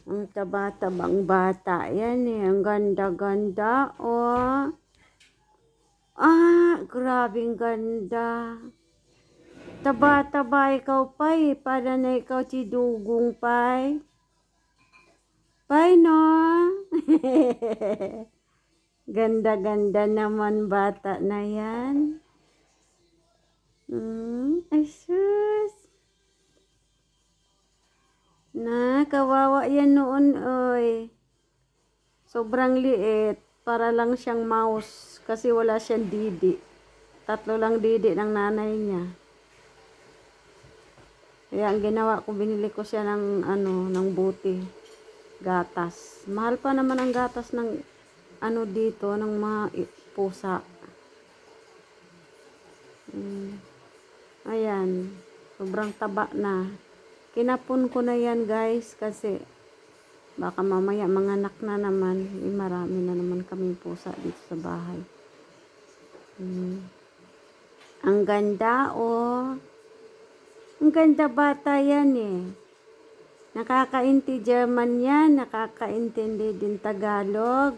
Ang taba-tabang bata yan eh. Ang ganda-ganda. Oh. Grabing ganda. Taba-taba ikaw pa eh. Para na ikaw si Dugong pa eh. Pay no? Ganda-ganda naman bata na yan. Ay sus. Na, kawawa yan noon, oy. Sobrang liit. Para lang siyang mouse. Kasi wala siyang didi. 3 lang didi ng nanay niya. Kaya ang ginawa ko, binili ko siya ng, ng buti. Gatas. Mahal pa naman ang gatas ng, dito, ng mga pusa. Ayan. Sobrang taba na. Kinapon ko na yan guys kasi baka mamaya manganak na naman. Marami na naman kaming pusa dito sa bahay. Ang ganda oh. Ang ganda bata yan eh. Nakakaintindi German yan. Nakakaintindi din Tagalog.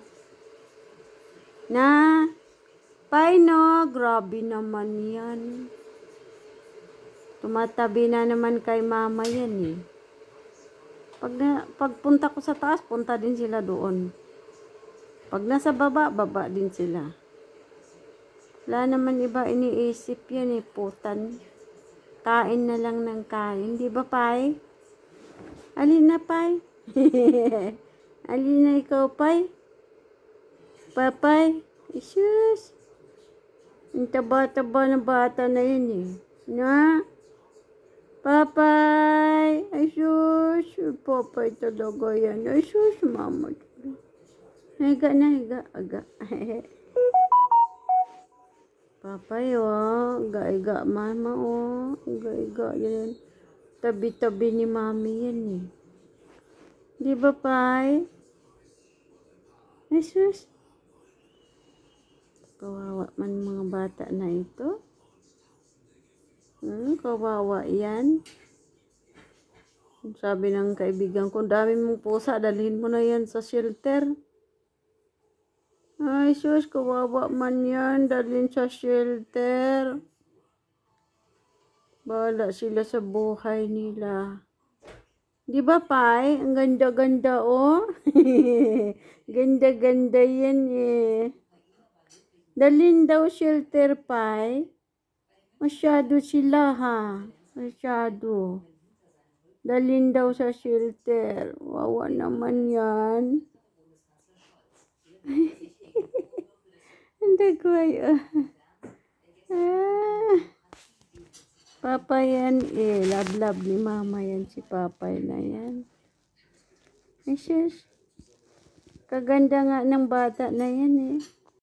Na, no, grabe naman yan. Tumatabi na naman kay mama yan eh. Pagpunta ko sa taas, punta din sila doon. Pag nasa baba, baba din sila. Wala naman iba iniisip yan eh, putan. Kain na lang ng kain. Di ba, Pai? Alin na, Pai? Alin na ikaw, Pai? Papay? Isus. Ang taba-taba na bata na yun eh. Na? Papay! Ay sus! Papay talaga yan. Ay sus, mama. Higa na, higa. Aga. Papay, oh. Higa-higa, mama, oh. Higa-higa yan. Tabi-tabi ni mami yan eh. Di ba, Pay? Ay sus. Kawawa man mga bata na ito. Kawawa yan. Sabi ng kaibigan ko, dami mong pusa, dalhin mo na yan sa shelter. Ay sus, kawawa man yan, dalhin sa shelter. Bahala sila sa buhay nila. Di ba, Pai? Ang ganda-ganda, oh. Ganda-ganda yan eh. Dalhin daw shelter, Pai. Masyado sila, ha? Masyado. Dalhin daw sa shelter. Wawa naman yan. Ang dagway, Papa yan, eh. Love-love ni mama yan, si Papa na yan. Ay, sis. Kaganda nga ng bata na yan, eh.